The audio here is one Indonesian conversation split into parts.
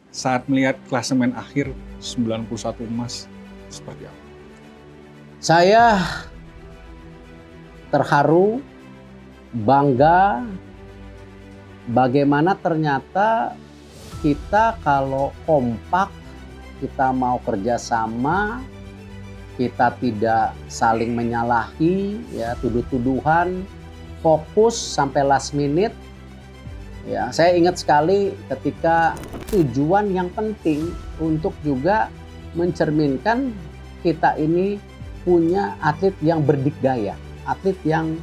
saat melihat klasemen akhir 91 emas seperti apa? Saya terharu, bangga bagaimana ternyata kita kalau kompak, kita mau kerjasama, kita tidak saling menyalahi, ya, tuduh-tuduhan, fokus sampai last minute. Ya, saya ingat sekali ketika tujuan yang penting untuk juga mencerminkan kita ini punya atlet yang berdikdaya, atlet yang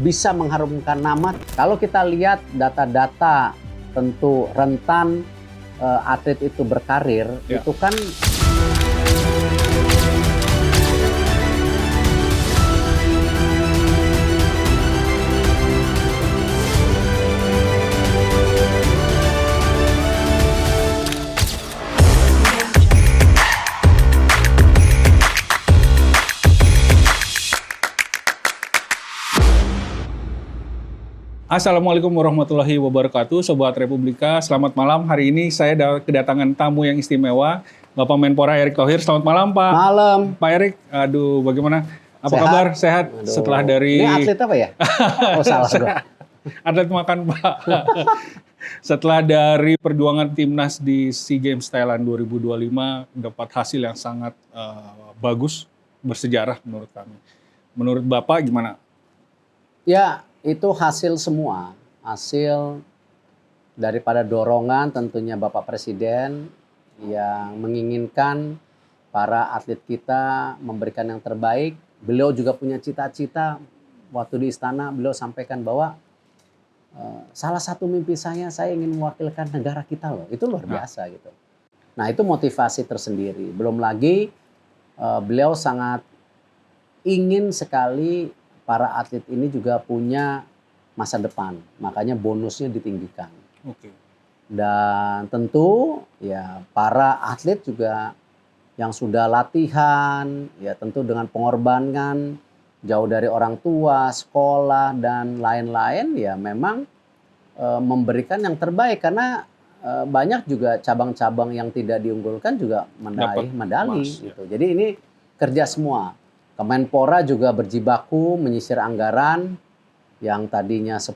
bisa mengharumkan nama. Kalau kita lihat data-data tentu rentan atlet itu berkarir, ya, itu kan Assalamualaikum warahmatullahi wabarakatuh, Sobat Republika. Selamat malam. Hari ini saya kedatangan tamu yang istimewa, Bapak Menpora Erick Thohir. Selamat malam, Pak. malam. Pak Erick, aduh bagaimana? Apa Sehat? kabar? Sehat? Aduh. Setelah dari... Ini atlet apa ya? Oh, salah gua. Atlet makan, Pak. Setelah dari perjuangan timnas di SEA Games Thailand 2025, dapat hasil yang sangat bagus, bersejarah menurut kami. Menurut Bapak gimana? Ya, itu hasil semua. Hasil daripada dorongan tentunya Bapak Presiden yang menginginkan para atlet kita memberikan yang terbaik. Beliau juga punya cita-cita. Waktu di istana beliau sampaikan bahwa salah satu mimpi saya ingin mewakilkan negara kita loh. Itu luar biasa gitu. Nah, itu motivasi tersendiri. Belum lagi beliau sangat ingin sekali para atlet ini juga punya masa depan. Makanya bonusnya ditinggikan. Oke. Dan tentu ya para atlet juga yang sudah latihan, ya tentu dengan pengorbanan jauh dari orang tua, sekolah dan lain-lain, ya memang memberikan yang terbaik karena banyak juga cabang-cabang yang tidak diunggulkan juga meraih medali gitu. Jadi ini kerja semua. Kemenpora juga berjibaku menyisir anggaran yang tadinya 10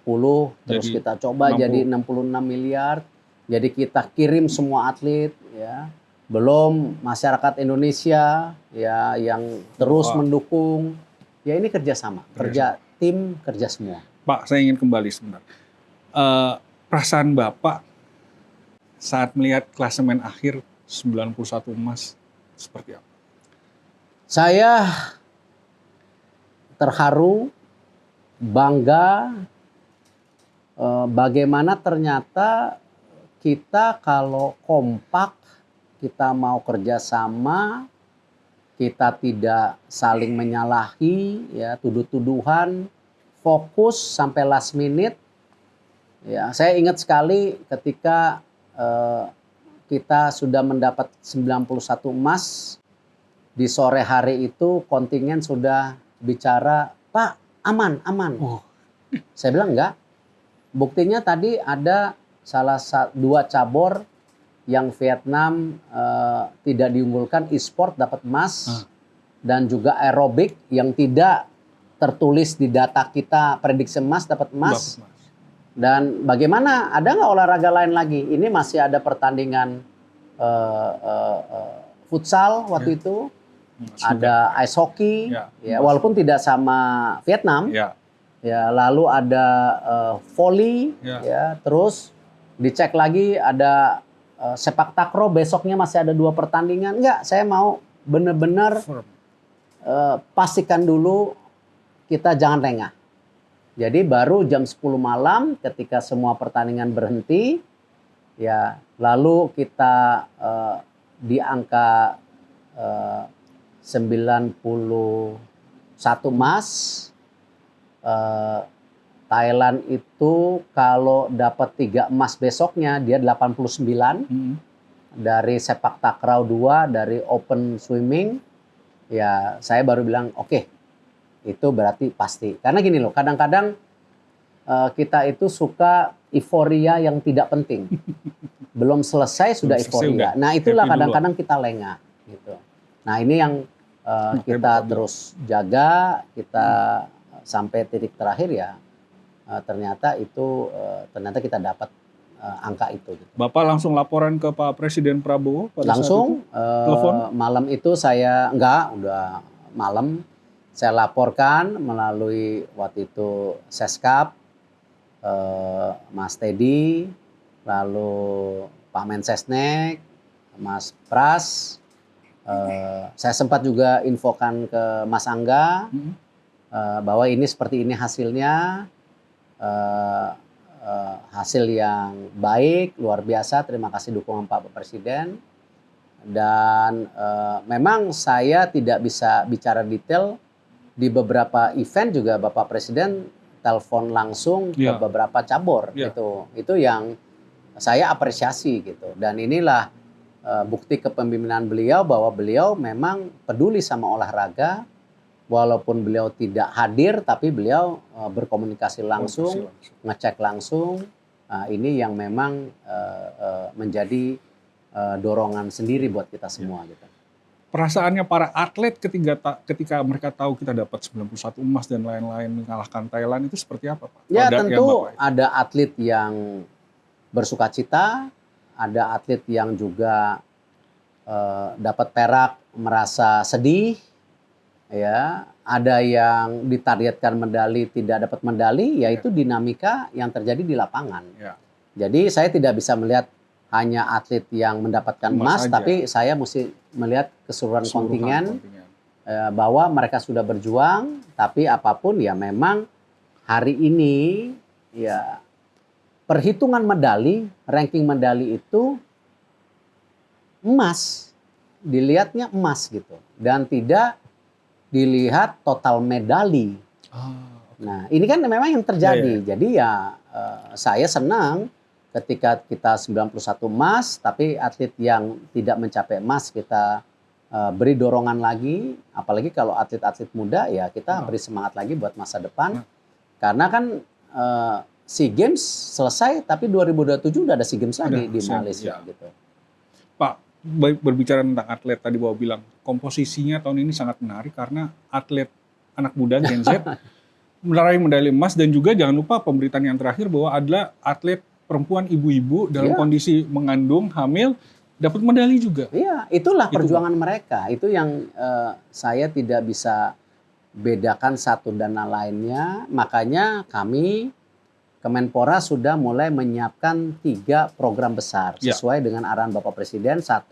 terus kita coba 60. jadi 66 miliar. Jadi kita kirim semua atlet, ya. Belum masyarakat Indonesia ya yang terus mendukung. Ya ini kerjasama, kerja tim, kerja semua. Pak, saya ingin kembali sebentar. Perasaan Bapak saat melihat klasemen akhir 91 emas seperti apa? Saya terharu, bangga bagaimana ternyata kita kalau kompak, kita mau kerjasama, kita tidak saling menyalahi, ya, tuduh-tuduhan, fokus sampai last minute. Ya, saya ingat sekali ketika kita sudah mendapat 91 emas, di sore hari itu kontingen sudah bicara, Pak, aman. Saya bilang enggak. Buktinya tadi ada dua cabur yang Vietnam tidak diunggulkan, e-sport dapat emas, dan juga aerobik yang tidak tertulis di data kita prediksi emas dapat emas. Dan bagaimana, ada nggak olahraga lain lagi? Ini masih ada pertandingan futsal waktu itu. Ada ice hockey, ya, walaupun tidak sama Vietnam, ya, lalu ada volley, ya, terus dicek lagi ada sepak takraw, besoknya masih ada 2 pertandingan. Enggak, saya mau benar-benar pastikan dulu kita jangan lengah. Jadi baru jam 10 malam ketika semua pertandingan berhenti, ya, lalu kita di angka 91 emas. Thailand itu kalau dapat 3 emas besoknya dia 89. Dari sepak takraw 2, dari open swimming. Ya, saya baru bilang oke, itu berarti pasti. Karena gini loh, kadang-kadang kita itu suka euforia yang tidak penting. Belum selesai sudah Belum selesai euforia. udah Nah itulah happy kadang-kadang kita lengah gitu. Nah ini yang kita Bapak bilang. terus jaga, kita sampai titik terakhir ya ternyata kita dapat angka itu. Gitu. Bapak langsung laporan ke Pak Presiden Prabowo pada Langsung saat itu? Telepon? malam itu saya udah malam saya laporkan melalui waktu itu Seskap, Mas Teddy, lalu Pak Mensesnek, Mas Pras. Saya sempat juga infokan ke Mas Angga bahwa ini seperti ini hasilnya, hasil yang baik, luar biasa. Terima kasih dukungan Pak Presiden. Dan memang saya tidak bisa bicara detail. Di beberapa event juga Bapak Presiden telepon langsung ke beberapa cabur gitu. Itu yang saya apresiasi gitu. Dan inilah bukti kepemimpinan beliau bahwa beliau memang peduli sama olahraga. Walaupun beliau tidak hadir tapi beliau berkomunikasi langsung, ngecek langsung. Ini yang memang menjadi dorongan sendiri buat kita semua gitu. Perasaannya para atlet ketika mereka tahu kita dapat 91 emas dan lain-lain mengalahkan Thailand itu seperti apa, Pak? Ya tentu ada atlet yang bersukacita, ada atlet yang juga dapat perak merasa sedih, ya. Ada yang ditargetkan medali tidak dapat medali, yaitu dinamika yang terjadi di lapangan. Ya. Jadi saya tidak bisa melihat hanya atlet yang mendapatkan emas, tapi saya mesti melihat keseluruhan kontingen. Bahwa mereka sudah berjuang, tapi apapun ya memang hari ini ya perhitungan medali, ranking medali itu emas, dilihatnya emas gitu, dan tidak dilihat total medali. Nah ini kan memang yang terjadi. Jadi ya saya senang ketika kita 91 emas, tapi atlet yang tidak mencapai emas kita beri dorongan lagi, apalagi kalau atlet-atlet muda ya kita beri semangat lagi buat masa depan. Karena kan SEA Games selesai, tapi 2027 udah ada SEA Games lagi di Malaysia gitu. Pak, berbicara tentang atlet tadi Bapak bilang komposisinya tahun ini sangat menarik karena atlet anak muda Gen Z meraih medali emas, dan juga jangan lupa pemberitaan yang terakhir bahwa adalah atlet perempuan ibu-ibu dalam kondisi mengandung, hamil, dapat medali juga. Iya, itulah perjuangan mereka. Itu yang saya tidak bisa bedakan satu dan lainnya. Makanya kami, Kemenpora sudah mulai menyiapkan 3 program besar sesuai dengan arahan Bapak Presiden. 1,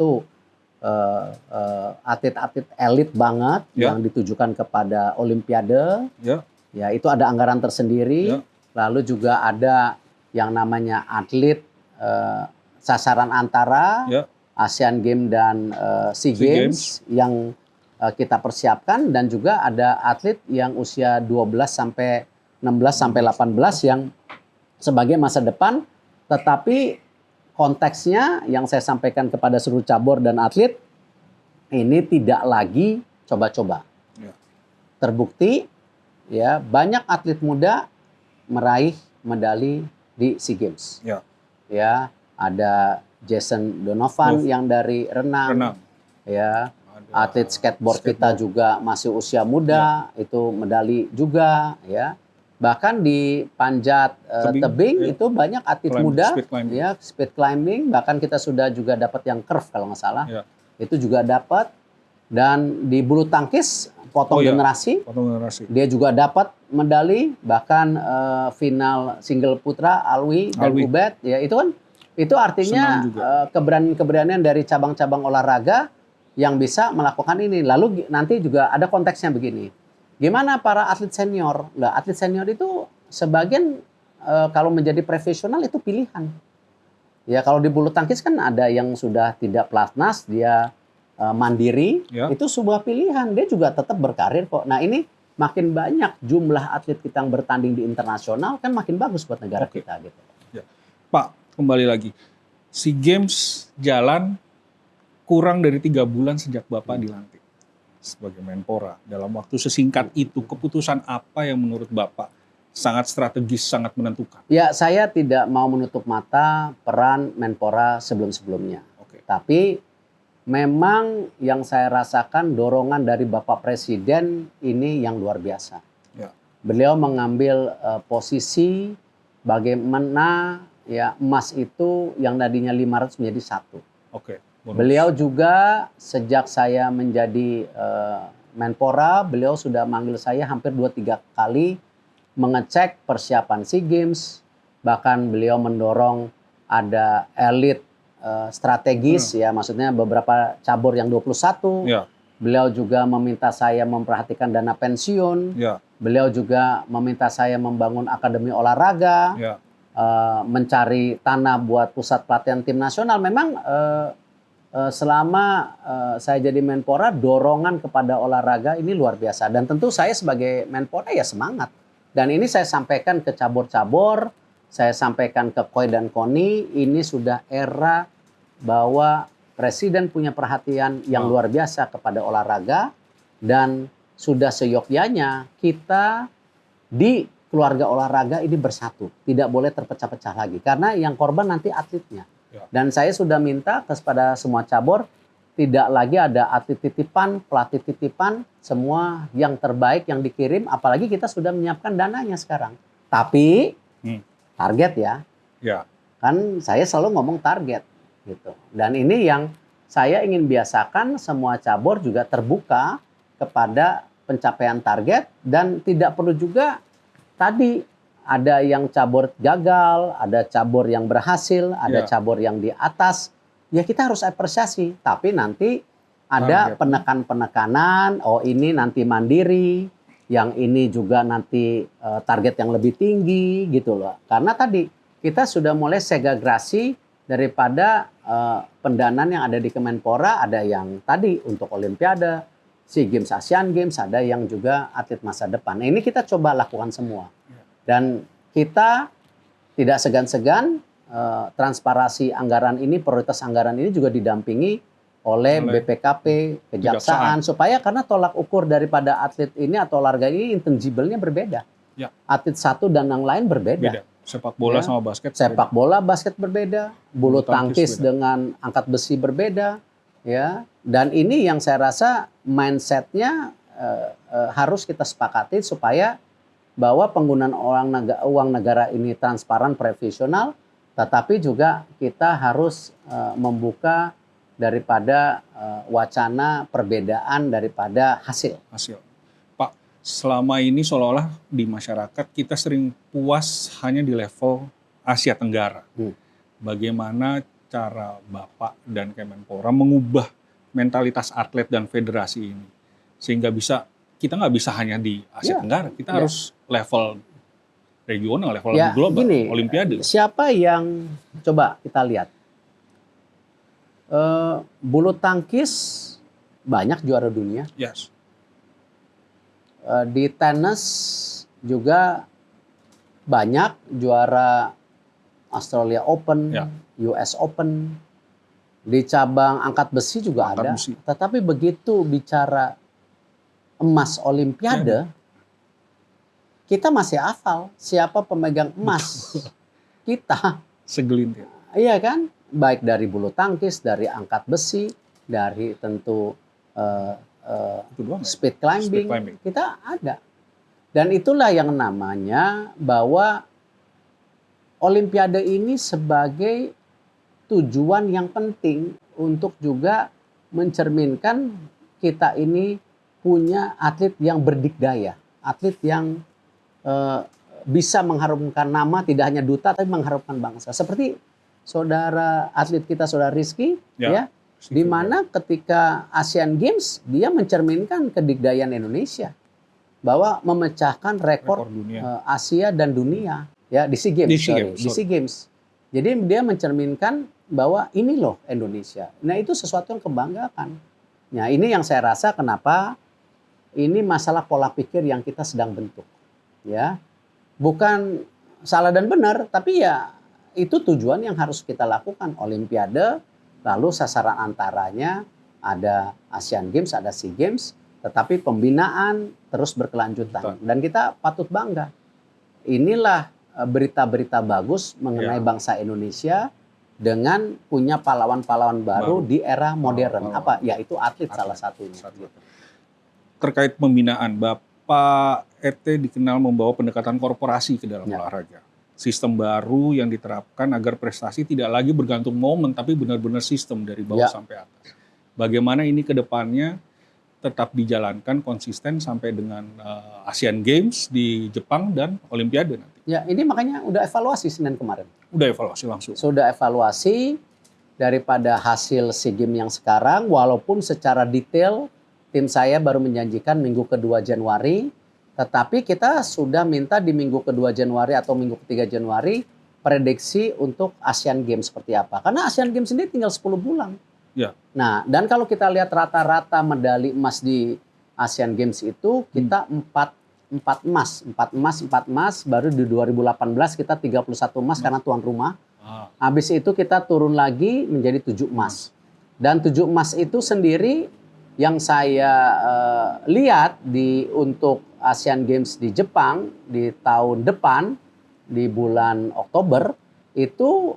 atlet-atlet elit banget yang ditujukan kepada Olimpiade. Ya, itu ada anggaran tersendiri. Lalu juga ada yang namanya atlet sasaran antara Asian Games dan SEA Games yang kita persiapkan, dan juga ada atlet yang usia 12 sampai 16 sampai 18 yang sebagai masa depan, tetapi konteksnya yang saya sampaikan kepada seluruh cabur dan atlet ini tidak lagi coba-coba. Terbukti ya banyak atlet muda meraih medali di SEA Games. Ya, ada Jason Donovan yang dari renang. Ya, atlet skateboard kita juga masih usia muda, itu medali juga ya. Bahkan di panjat tebing itu banyak atlet muda, speed climbing, bahkan kita sudah juga dapat yang curve kalau nggak salah. Itu juga dapat. Dan di bulu tangkis potong generasi, dia juga dapat medali, bahkan final single putra Alwi dan Ubed, ya itu artinya keberanian dari cabang-cabang olahraga yang bisa melakukan ini. Lalu nanti juga ada konteksnya begini, gimana para atlet senior? Nah, atlet senior itu sebagian kalau menjadi profesional itu pilihan. Ya kalau di bulu tangkis kan ada yang sudah tidak pelatnas, dia mandiri, itu sebuah pilihan. Dia juga tetap berkarir kok. Nah ini makin banyak jumlah atlet kita yang bertanding di internasional, kan makin bagus buat negara kita gitu. Pak, kembali lagi. SEA Games jalan kurang dari 3 bulan sejak Bapak dilantik sebagai Menpora. Dalam waktu sesingkat itu, keputusan apa yang menurut Bapak sangat strategis, sangat menentukan. Ya, saya tidak mau menutup mata peran Menpora sebelum-sebelumnya. Oke. Tapi memang yang saya rasakan dorongan dari Bapak Presiden ini yang luar biasa. Ya. Beliau mengambil posisi bagaimana ya emas itu yang tadinya 500 menjadi 1. Oke. Bonus. Beliau juga sejak saya menjadi Menpora, beliau sudah manggil saya hampir 2-3 kali mengecek persiapan SEA Games. Bahkan beliau mendorong ada elit strategis ya, maksudnya beberapa cabur yang 21. Ya. Beliau juga meminta saya memperhatikan dana pensiun. Ya. Beliau juga meminta saya membangun akademi olahraga. Ya. Mencari tanah buat pusat pelatihan tim nasional. Memang selama saya jadi Menpora, dorongan kepada olahraga ini luar biasa. Dan tentu saya sebagai Menpora ya semangat. Dan ini saya sampaikan ke cabur-cabur, saya sampaikan ke KOI dan KONI, ini sudah era bahwa Presiden punya perhatian yang luar biasa kepada olahraga. Dan sudah seyogyanya kita di keluarga olahraga ini bersatu. Tidak boleh terpecah-pecah lagi. Karena yang korban nanti atletnya. Ya. Dan saya sudah minta kepada semua cabur, tidak lagi ada atlet titipan, pelatih titipan, semua yang terbaik yang dikirim, apalagi kita sudah menyiapkan dananya sekarang. Tapi target ya, Ya. kan saya selalu ngomong target gitu. Dan ini yang saya ingin biasakan semua cabur juga terbuka kepada pencapaian target dan tidak perlu juga tadi ada yang cabur gagal, ada cabur yang berhasil, ada cabur yang di atas. Ya kita harus apresiasi. Tapi nanti ada penekan-penekanan, oh ini nanti mandiri, yang ini juga nanti target yang lebih tinggi gitu loh. Karena tadi kita sudah mulai segregasi daripada pendanaan yang ada di Kemenpora, ada yang tadi untuk Olimpiade, SEA Games, Asian Games, ada yang juga atlet masa depan. Nah, ini kita coba lakukan semua. Dan kita tidak segan-segan transparansi anggaran ini, prioritas anggaran ini juga didampingi oleh BPKP, Kejaksaan, supaya karena tolak ukur daripada atlet ini atau olahraga ini intangible-nya berbeda. Ya. Atlet satu dan yang lain berbeda. Beda. Sepak bola sama basket. Sepak bola, basket berbeda. Bulu tangkis dengan angkat besi berbeda. Ya. Dan ini yang saya rasa mindset-nya harus kita sepakati supaya bahwa penggunaan uang negara ini transparan, profesional, tetapi juga kita harus membuka daripada wacana perbedaan daripada hasil. Pak, selama ini seolah-olah di masyarakat kita sering puas hanya di level Asia Tenggara. Bagaimana cara Bapak dan Kemenpora mengubah mentalitas atlet dan federasi ini sehingga kita nggak bisa hanya di Asia Tenggara, kita harus level regional, level global, gini, Olimpiade. Siapa yang coba kita lihat? Bulu tangkis banyak juara dunia. Yes. Di tenis juga banyak juara Australia Open, US Open. Di cabang angkat besi juga ada. Tetapi begitu bicara emas Olimpiade, kita masih hafal siapa pemegang emas. Kita. Segelintir. Iya kan? Baik dari bulu tangkis, dari angkat besi, dari tentu speed climbing, kita ada. Dan itulah yang namanya bahwa Olimpiade ini sebagai tujuan yang penting untuk juga mencerminkan kita ini punya atlet yang berdikdaya, atlet yang bisa mengharumkan nama, tidak hanya duta tapi mengharumkan bangsa. Seperti saudara atlet kita, saudara Rizky, di mana ketika Asian Games dia mencerminkan kedikdayaan Indonesia bahwa memecahkan rekor Asia dan dunia ya di SEA Games, di SEA Games. Jadi dia mencerminkan bahwa ini loh Indonesia. Nah itu sesuatu yang kebanggaan. Nah ini yang saya rasa kenapa ini masalah pola pikir yang kita sedang bentuk. Ya, bukan salah dan benar, tapi ya itu tujuan yang harus kita lakukan. Olimpiade, lalu sasaran antaranya ada Asian Games, ada SEA Games, tetapi pembinaan terus berkelanjutan dan kita patut bangga inilah berita-berita bagus mengenai bangsa Indonesia dengan punya pahlawan-pahlawan baru di era modern. Apa? Yaitu atlet salah satunya. Terkait pembinaan, Bapak ET dikenal membawa pendekatan korporasi ke dalam olahraga. Sistem baru yang diterapkan agar prestasi tidak lagi bergantung momen, tapi benar-benar sistem dari bawah sampai atas. Bagaimana ini ke depannya tetap dijalankan konsisten sampai dengan Asian Games di Jepang dan Olimpiade nanti? Ya, ini makanya udah evaluasi Senin kemarin. Udah evaluasi langsung? Sudah evaluasi daripada hasil SEA Games yang sekarang, walaupun secara detail tim saya baru menjanjikan minggu kedua Januari, tetapi kita sudah minta di minggu kedua Januari atau minggu ketiga Januari prediksi untuk Asian Games seperti apa. Karena Asian Games ini tinggal 10 bulan. Ya. Nah, dan kalau kita lihat rata-rata medali emas di Asian Games itu kita 4 emas, baru di 2018 kita 31 emas karena tuan rumah. Habis itu kita turun lagi menjadi 7 emas. Dan 7 emas itu sendiri yang saya lihat untuk Asian Games di Jepang di tahun depan di bulan Oktober itu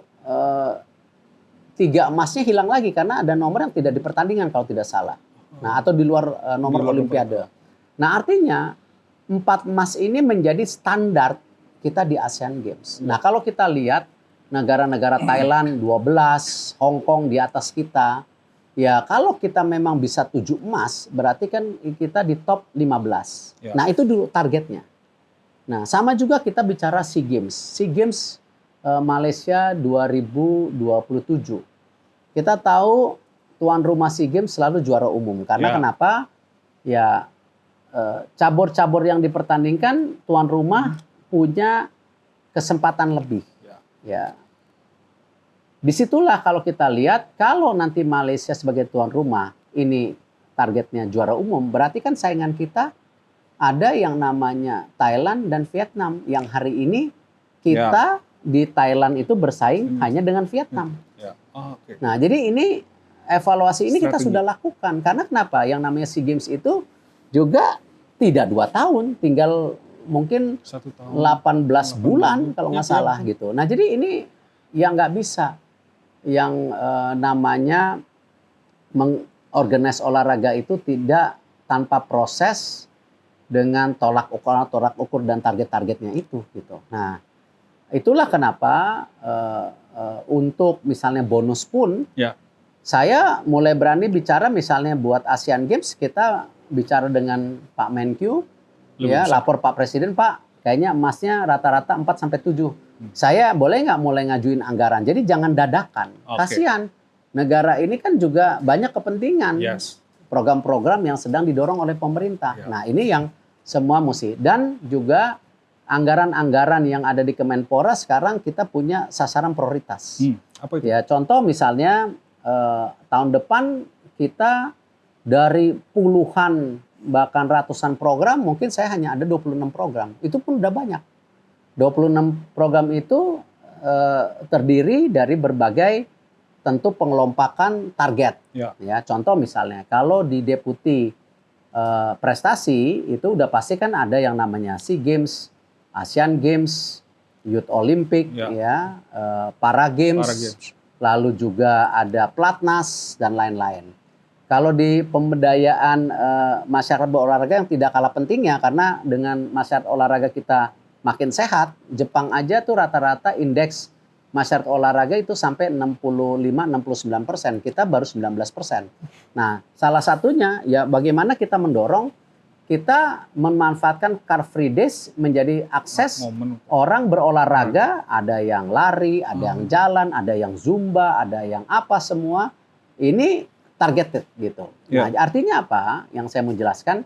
3 emasnya hilang lagi karena ada nomor yang tidak dipertandingkan kalau tidak salah. Nah, atau di luar nomor Olimpiade. Nah, artinya 4 emas ini menjadi standar kita di Asian Games. Nah, kalau kita lihat negara-negara Thailand 12, Hong Kong di atas kita, ya kalau kita memang bisa 7 emas, berarti kan kita di top 15. Nah, itu dulu targetnya. Nah, sama juga kita bicara SEA Games. SEA Games Malaysia 2027. Kita tahu tuan rumah SEA Games selalu juara umum. Karena kenapa? Ya cabur-cabur yang dipertandingkan tuan rumah punya kesempatan lebih. Ya. Disitulah kalau kita lihat, kalau nanti Malaysia sebagai tuan rumah ini targetnya juara umum, berarti kan saingan kita ada yang namanya Thailand dan Vietnam. Yang hari ini kita di Thailand itu bersaing hanya dengan Vietnam. Nah, jadi ini evaluasi ini kita sudah lakukan. Karena kenapa? Yang namanya SEA Games itu juga tidak 2 tahun, tinggal mungkin 18 bulan kalau nggak salah gitu. Nah, jadi ini yang nggak bisa. Yang namanya mengorganize olahraga itu tidak tanpa proses dengan tolak ukur dan target-targetnya itu gitu. Nah, itulah kenapa untuk misalnya bonus pun saya mulai berani bicara misalnya buat Asian Games kita bicara dengan Pak Menkyu lapor Pak Presiden, Pak kayaknya emasnya rata-rata 4-7. Saya boleh nggak mulai ngajuin anggaran. Jadi jangan dadakan. Kasihan negara ini kan juga banyak kepentingan. Program-program yang sedang didorong oleh pemerintah. Nah, ini yang semua mesti. Dan juga anggaran-anggaran yang ada di Kemenpora sekarang kita punya sasaran prioritas. Apa itu? Ya, contoh misalnya tahun depan kita dari puluhan bahkan ratusan program mungkin saya hanya ada 26 program. Itu pun udah banyak. 26 program itu terdiri dari berbagai tentu pengelompakan target. Ya, contoh misalnya kalau di deputi prestasi itu udah pasti kan ada yang namanya SEA Games, Asian Games, Youth Olympic, Para Games, lalu juga ada Platnas dan lain-lain. Kalau di pemberdayaan masyarakat berolahraga yang tidak kalah pentingnya karena dengan masyarakat olahraga kita makin sehat, Jepang aja tuh rata-rata indeks masyarakat olahraga itu sampai 65-69%, kita baru 19%. Nah, salah satunya ya bagaimana kita mendorong kita memanfaatkan Car Free Days menjadi akses orang berolahraga, ada yang lari, ada yang jalan, ada yang zumba, ada yang apa semua. Ini targeted gitu. Nah, artinya apa? Yang saya mau jelaskan,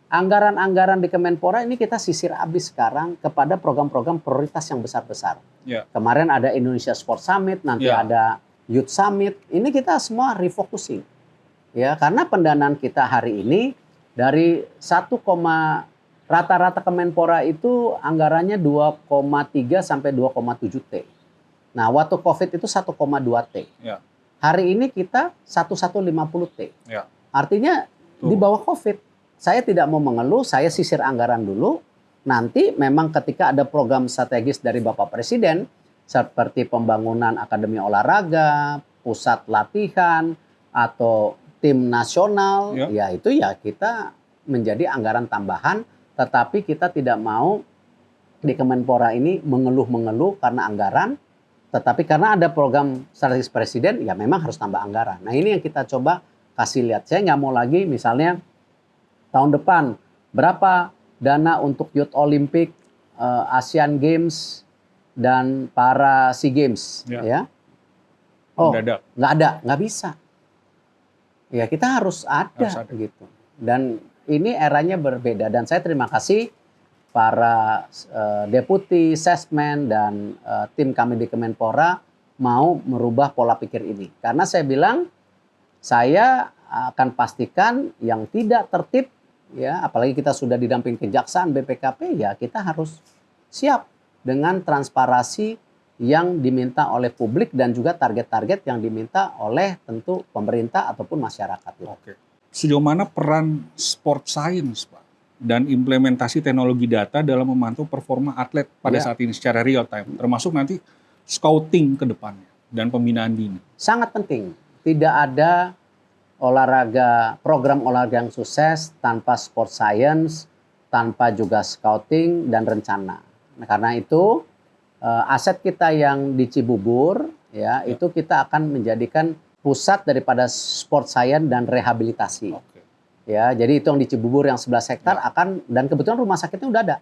anggaran-anggaran di Kemenpora ini kita sisir habis sekarang kepada program-program prioritas yang besar-besar. Kemarin ada Indonesia Sport Summit, nanti ada Youth Summit. Ini kita semua refocusing. Ya, karena pendanaan kita hari ini dari rata-rata Kemenpora itu anggarannya 2,3 sampai 2,7 T. Nah, waktu Covid itu 1,2 T. Hari ini kita 1,150 T. Artinya di bawah Covid. Saya tidak mau mengeluh, saya sisir anggaran dulu. nanti memang ketika ada program strategis dari Bapak Presiden seperti pembangunan akademi olahraga, pusat latihan, atau tim nasional, ya itu ya kita menjadi anggaran tambahan, tetapi kita tidak mau di Kemenpora ini mengeluh-mengeluh karena anggaran, tetapi karena ada program strategis Presiden, ya memang harus tambah anggaran. Nah ini yang kita coba kasih lihat. Saya nggak mau lagi misalnya tahun depan berapa dana untuk Youth Olympic, Asian Games, dan para SEA Games, ya. Oh, nggak ada, nggak bisa. Ya kita harus ada gitu. Dan ini eranya berbeda. Dan saya terima kasih para deputi, sesmen, dan tim kami di Kemenpora mau merubah pola pikir ini. Karena saya bilang, saya akan pastikan yang tidak tertib, ya, apalagi kita sudah didamping kejaksaan, BPKP, ya kita harus siap dengan transparansi yang diminta oleh publik dan juga target-target yang diminta oleh tentu pemerintah ataupun masyarakat. Oke. Sejauh mana peran sport science, Pak, dan implementasi teknologi data dalam memantau performa atlet pada saat ini secara real time, termasuk nanti scouting ke depannya dan pembinaan dini? Sangat penting. Tidak ada program olahraga yang sukses tanpa sport science, tanpa juga scouting dan rencana. Nah, karena itu aset kita yang di Cibubur, ya, itu kita akan menjadikan pusat daripada sport science dan rehabilitasi. Ya, jadi itu yang di Cibubur yang 11 hektar akan, dan kebetulan rumah sakitnya udah ada.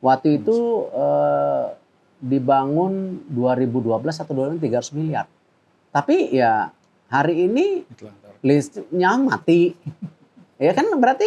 Waktu itu dibangun 2012 atau 2013 300 miliar. Tapi ya hari ini listriknya mati. Ya kan berarti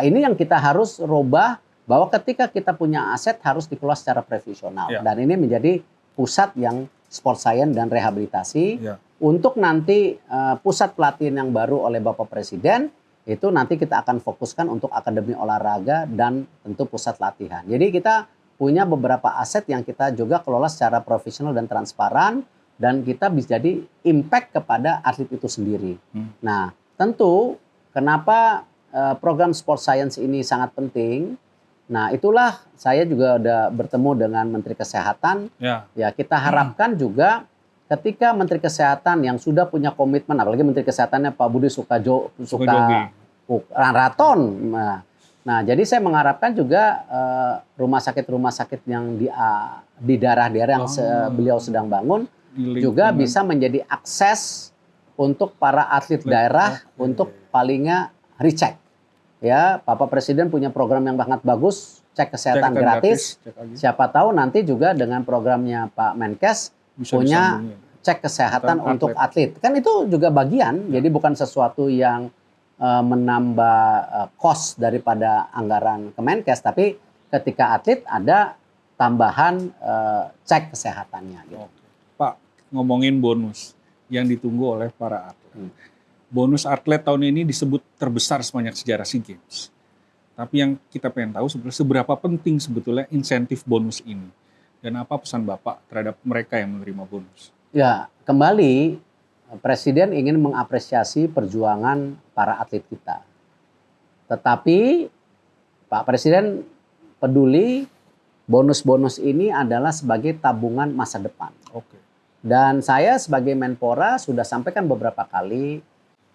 ini yang kita harus rubah, bahwa ketika kita punya aset harus dikelola secara profesional. Dan ini menjadi pusat yang sport science dan rehabilitasi. Untuk nanti pusat pelatihan yang baru oleh Bapak Presiden, itu nanti kita akan fokuskan untuk akademi olahraga dan tentu pusat latihan. Jadi kita punya beberapa aset yang kita juga kelola secara profesional dan transparan, dan kita bisa jadi impact kepada atlet itu sendiri. Nah tentu kenapa program sport science ini sangat penting. Nah itulah saya juga udah bertemu dengan Menteri Kesehatan. Ya kita harapkan juga ketika Menteri Kesehatan yang sudah punya komitmen, apalagi Menteri Kesehatannya Pak Budi Raton. Nah jadi saya mengharapkan juga rumah sakit yang di daerah-daerah yang beliau sedang bangun juga bisa menjadi akses untuk para atlet daerah untuk palingnya recheck. Ya, Bapak Presiden punya program yang sangat bagus, cek kesehatan gratis. Siapa tahu nanti juga dengan programnya Pak Menkes punya cek kesehatan untuk atlet. Kan itu juga bagian, jadi bukan sesuatu yang menambah cost daripada anggaran Kemenkes, tapi ketika atlet ada tambahan cek kesehatannya. Gitu. Pak, ngomongin bonus yang ditunggu oleh para atlet. Bonus atlet tahun ini disebut terbesar sepanjang sejarah SEA Games. Tapi yang kita pengen tahu seberapa penting sebetulnya insentif bonus ini. Dan apa pesan Bapak terhadap mereka yang menerima bonus? Ya, kembali Presiden ingin mengapresiasi perjuangan para atlet kita. Tetapi Pak Presiden peduli bonus-bonus ini adalah sebagai tabungan masa depan. Dan saya sebagai Menpora sudah sampaikan beberapa kali,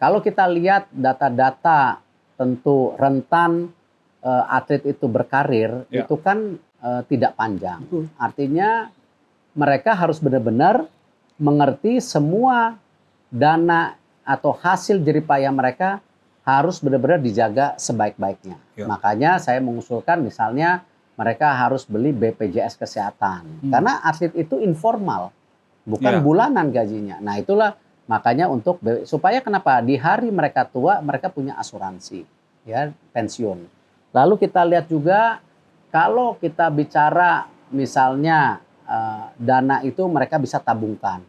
kalau kita lihat data-data tentu rentan atlet itu berkarir, itu kan tidak panjang. Artinya mereka harus benar-benar mengerti semua dana atau hasil jeripaya mereka harus benar-benar dijaga sebaik-baiknya. Makanya saya mengusulkan misalnya mereka harus beli BPJS Kesehatan. Karena atlet itu informal, bukan bulanan gajinya. Nah itulah makanya supaya kenapa di hari mereka tua mereka punya asuransi, ya, pensiun. Lalu kita lihat juga kalau kita bicara misalnya dana itu mereka bisa tabungkan.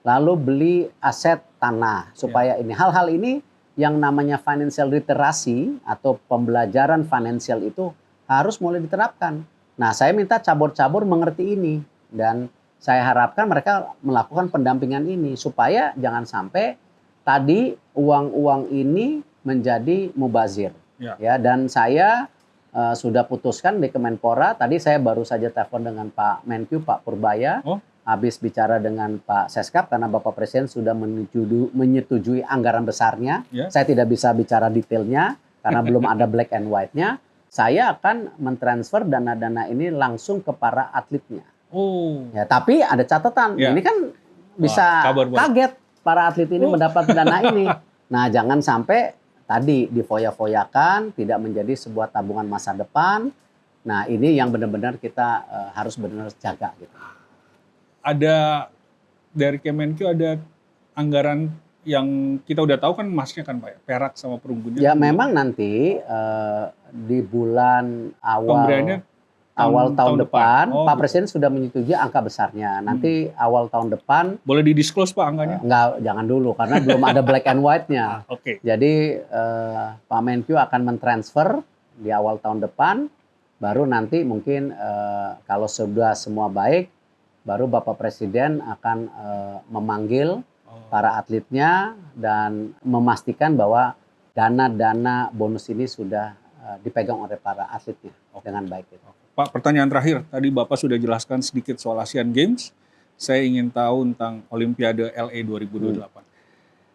Lalu beli aset tanah supaya ini hal-hal ini yang namanya financial literasi atau pembelajaran finansial itu harus mulai diterapkan. Nah, saya minta cabur-cabur mengerti ini dan saya harapkan mereka melakukan pendampingan ini supaya jangan sampai tadi uang-uang ini menjadi mubazir. Ya, dan saya sudah putuskan di Kemenpora. Tadi saya baru saja telepon dengan Pak Menkyu, Pak Purbaya. Oh. Habis bicara dengan Pak Seskap karena Bapak Presiden sudah menyetujui anggaran besarnya. Ya. Saya tidak bisa bicara detailnya karena belum ada black and white-nya. Saya akan mentransfer dana-dana ini langsung ke para atletnya. Oh. Ya, tapi ada catatan. Ya. Ini kan bisa kabar baik. kaget para atlet ini mendapat dana ini. Nah, jangan sampai tadi difoya-foyakan, tidak menjadi sebuah tabungan masa depan. Nah, ini yang benar-benar kita harus benar-benar jaga gitu. Ada dari Kemenkyu ada anggaran yang kita udah tahu kan emasnya kan Pak ya, perak sama perunggunya. Ya memang nanti di bulan Pemberiannya awal tahun depan, Oh, Pak Presiden sudah menyetujui angka besarnya. Nanti awal tahun depan boleh didisclose Pak angkanya? enggak, jangan dulu karena belum ada black and white-nya. Oke. Jadi Pak Menkyu akan mentransfer di awal tahun depan, baru nanti mungkin kalau sudah semua baik, baru Bapak Presiden akan memanggil para atletnya dan memastikan bahwa dana-dana bonus ini sudah dipegang oleh para atletnya dengan baik. Pak, pertanyaan terakhir. Tadi Bapak sudah jelaskan sedikit soal Asian Games. Saya ingin tahu tentang Olimpiade LA 2028.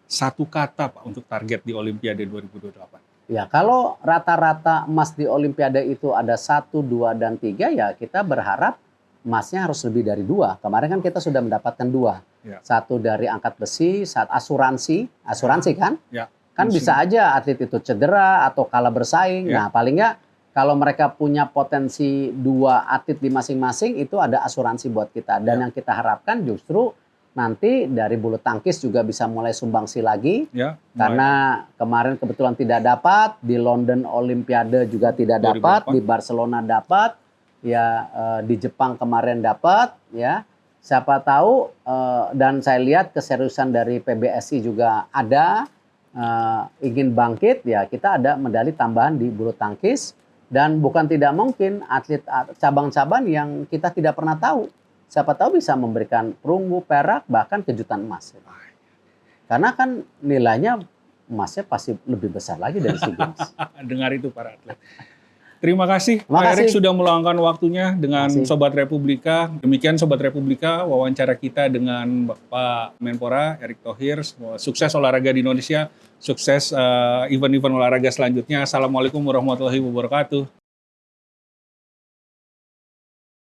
Satu kata Pak untuk target di Olimpiade 2028. Ya, kalau rata-rata emas di Olimpiade itu ada 1, 2, dan 3, ya kita berharap emasnya harus lebih dari 2. Kemarin kan kita sudah mendapatkan 2. Ya. 1 dari angkat besi, 1 asuransi kan? Ya. Kan bisa aja atlet itu cedera atau kalah bersaing. Ya. Nah, paling nggak kalau mereka punya potensi 2 atlet di masing-masing, itu ada asuransi buat kita. Dan yang kita harapkan justru nanti dari bulu tangkis juga bisa mulai sumbangsi lagi. Ya, karena kemarin kebetulan tidak dapat, di London Olimpiade juga tidak dapat, 2004. di Barcelona dapat, ya di Jepang kemarin dapat, ya. Siapa tahu dan saya lihat keseriusan dari PBSI juga ada, ingin bangkit, ya kita ada medali tambahan di bulu tangkis. Dan bukan tidak mungkin atlet cabang-cabang yang kita tidak pernah tahu. Siapa tahu bisa memberikan perunggu, perak, bahkan kejutan emas. Karena kan nilainya emasnya pasti lebih besar lagi dari SEA Games. Dengar itu para atlet. Terima kasih Terima Pak Erick kasih. sudah meluangkan waktunya dengan Terima kasih. Sobat Republika. Demikian Sobat Republika, wawancara kita dengan Bapak Menpora Erick Thohir. Sukses olahraga di Indonesia, sukses event-event olahraga selanjutnya. Assalamualaikum warahmatullahi wabarakatuh.